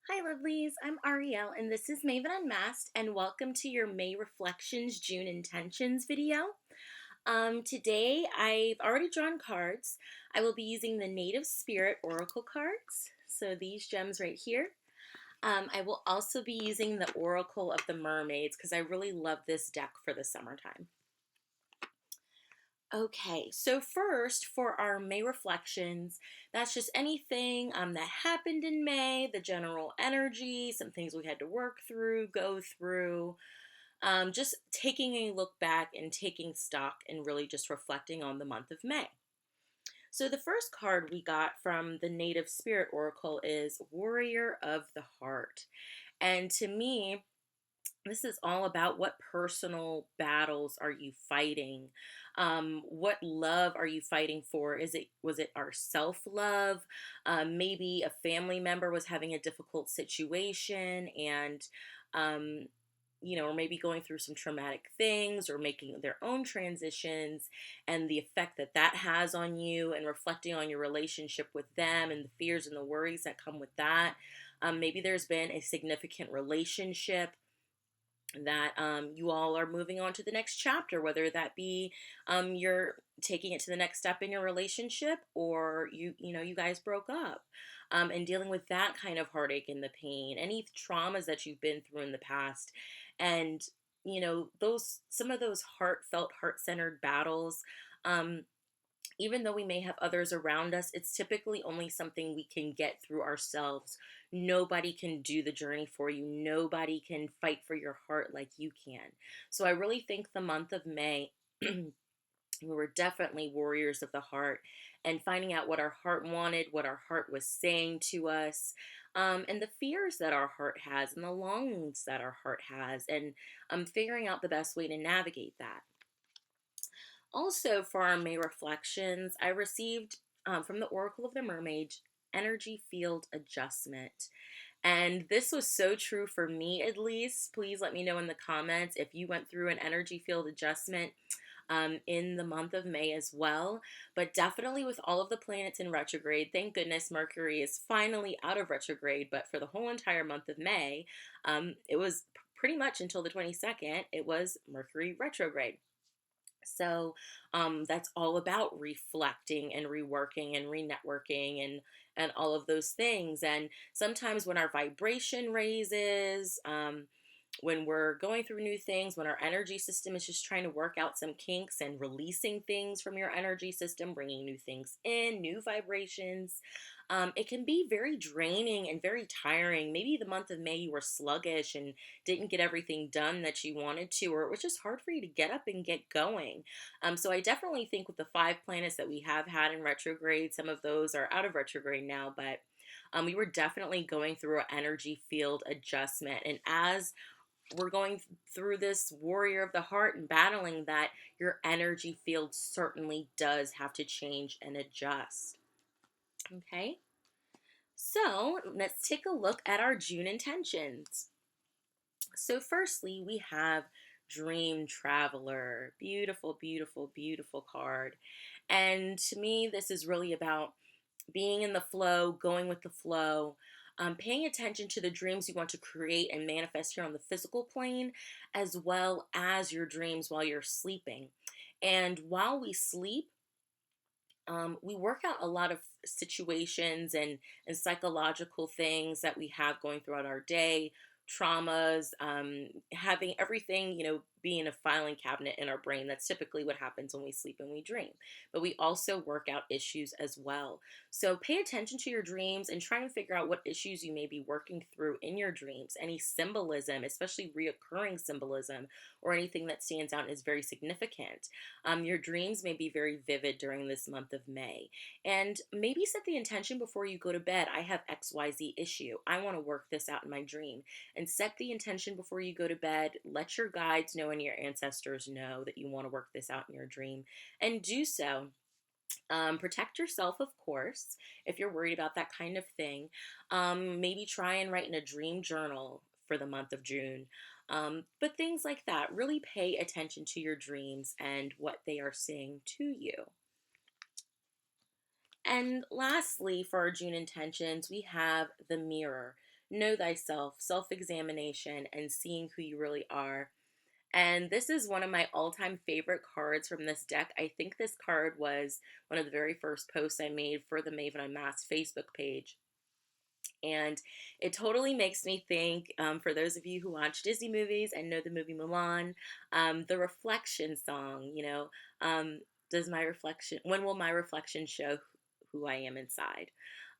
Hi, lovelies. I'm Ariel, and this is Maven Unmasked, and welcome to your May Reflections June Intentions video. Today, I've already drawn cards. I will be using the Native Spirit Oracle cards, so these gems right here. I will also be using the Oracle of the Mermaids because I really love this deck for the summertime. Okay, so first for our May reflections, that's just anything that happened in May, the general energy, some things we had to work through, go through, just taking a look back and taking stock and really just reflecting on the month of May. So the first card we got from the Native Spirit Oracle is Warrior of the Heart. And to me, this is all about what personal battles are you fighting? What love are you fighting for? Was it our self-love? Maybe a family member was having a difficult situation and or maybe going through some traumatic things or making their own transitions and the effect that that has on you and reflecting on your relationship with them and the fears and the worries that come with that. Maybe there's been a significant relationship that you all are moving on to the next chapter, whether that be you're taking it to the next step in your relationship, or you guys broke up, and dealing with that kind of heartache and the pain, any traumas that you've been through in the past, and those some of those heartfelt, heart-centered battles. Even though we may have others around us, it's typically only something we can get through ourselves. Nobody can do the journey for you. Nobody can fight for your heart like you can. So I really think the month of May, we were definitely warriors of the heart and finding out what our heart wanted, what our heart was saying to us, and the fears that our heart has and the longings that our heart has, and figuring out the best way to navigate that. Also, for our May reflections, I received from the Oracle of the Mermaid energy field adjustment. And this was so true for me, at least. Please let me know in the comments if you went through an energy field adjustment in the month of May as well. But definitely with all of the planets in retrograde, thank goodness Mercury is finally out of retrograde. But for the whole entire month of May, it was pretty much until the 22nd, it was Mercury retrograde. So that's all about reflecting and reworking and re-networking and all of those things. And sometimes when our vibration raises, when we're going through new things, when our energy system is just trying to work out some kinks and releasing things from your energy system, bringing new things in, new vibrations, it can be very draining and very tiring. Maybe the month of May you were sluggish and didn't get everything done that you wanted to, or it was just hard for you to get up and get going. So I definitely think with the 5 planets that we have had in retrograde, some of those are out of retrograde now, but we were definitely going through an energy field adjustment. And as we're going through this warrior of the heart and battling that, your energy field certainly does have to change and adjust. Okay, so let's take a look at our June intentions. So firstly, we have Dream Traveler. Beautiful, beautiful, beautiful card. And to me, this is really about being in the flow, going with the flow, paying attention to the dreams you want to create and manifest here on the physical plane, as well as your dreams while you're sleeping. And while we sleep, we work out a lot of situations and psychological things that we have going throughout our day, traumas, having everything, be in a filing cabinet in our brain. That's typically what happens when we sleep and we dream. But we also work out issues as well. So pay attention to your dreams and try and figure out what issues you may be working through in your dreams. Any symbolism, especially reoccurring symbolism, or anything that stands out and is very significant. Your dreams may be very vivid during this month of May. And maybe set the intention before you go to bed. I have XYZ issue. I want to work this out in my dream. And set the intention before you go to bed. Let your guides know and your ancestors know that you want to work this out in your dream. And do so. Protect yourself, of course, if you're worried about that kind of thing. Maybe try and write in a dream journal for the month of June. But things like that, really pay attention to your dreams and what they are saying to you. And lastly, for our June intentions, we have the mirror. know thyself, self examination, and seeing who you really are. And this is one of my all time favorite cards from this deck. I think this card was one of the very first posts I made for the Maven Unmasked Facebook page. And it totally makes me think, for those of you who watch Disney movies and know the movie Mulan, the reflection song, does my reflection, when will my reflection show who I am inside?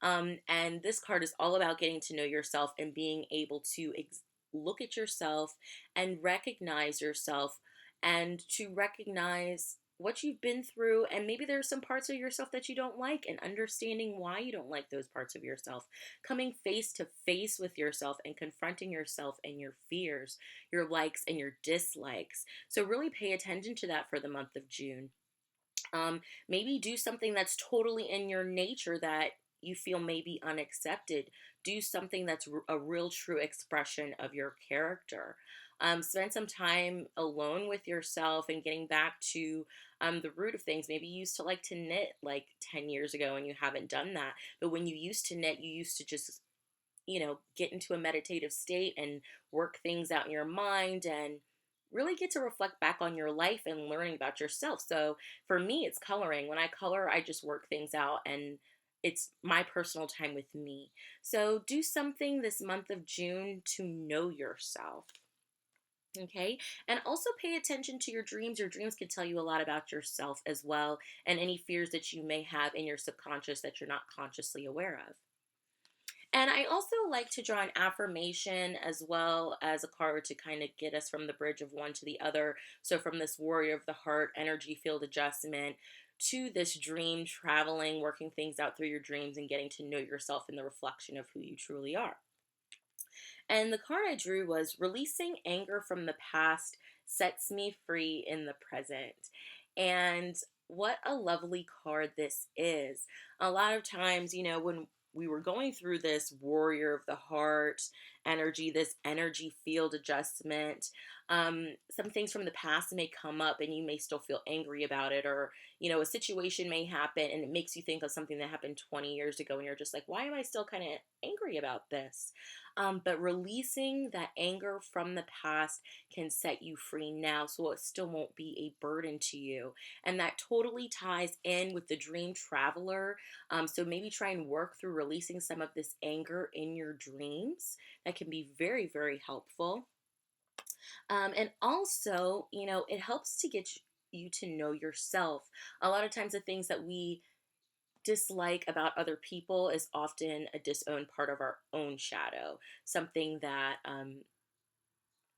And this card is all about getting to know yourself and being able to look at yourself and recognize yourself, and to recognize what you've been through, and maybe there's some parts of yourself that you don't like, and understanding why you don't like those parts of yourself, coming face to face with yourself and confronting yourself and your fears, your likes and your dislikes. So really pay attention to that for the month of June. Maybe do something that's totally in your nature that you feel may be unaccepted. Do something that's a real true expression of your character. Spend some time alone with yourself and getting back to the root of things. Maybe you used to like to knit like 10 years ago and you haven't done that. But when you used to knit, you used to just, get into a meditative state and work things out in your mind and really get to reflect back on your life and learning about yourself. So for me, it's coloring. When I color, I just work things out, and it's my personal time with me. So do something this month of June to know yourself. Okay. And also pay attention to your dreams. Your dreams can tell you a lot about yourself as well, and any fears that you may have in your subconscious that you're not consciously aware of. And I also like to draw an affirmation as well as a card to kind of get us from the bridge of one to the other. So, from this warrior of the heart energy field adjustment to this dream traveling, working things out through your dreams and getting to know yourself in the reflection of who you truly are. And the card I drew was releasing anger from the past sets me free in the present. And what a lovely card this is. A lot of times, when we were going through this warrior of the heart energy, this energy field adjustment, some things from the past may come up and you may still feel angry about it, or, a situation may happen and it makes you think of something that happened 20 years ago and you're just like, why am I still kind of angry about this? But releasing that anger from the past can set you free now, so it still won't be a burden to you. And that totally ties in with the dream traveler. So maybe try and work through releasing some of this anger in your dreams. That can be very, very helpful. And also, it helps to get you to know yourself. A lot of times, the things that we dislike about other people is often a disowned part of our own shadow, something that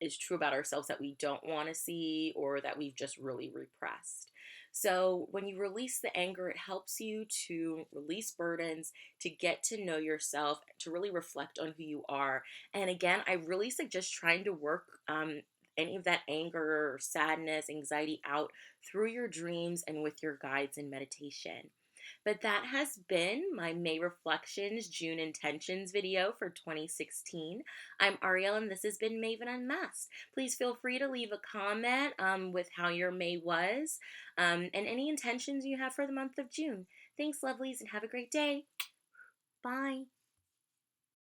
is true about ourselves that we don't want to see or that we've just really repressed. So, when you release the anger, it helps you to release burdens, to get to know yourself, to really reflect on who you are. And again, I really suggest trying to work any of that anger or sadness, anxiety out through your dreams and with your guides in meditation. But that has been my May Reflections June Intentions video for 2016. I'm Ariel, and this has been Maven Unmasked. Please feel free to leave a comment with how your May was, and any intentions you have for the month of June. Thanks, lovelies, and have a great day. Bye.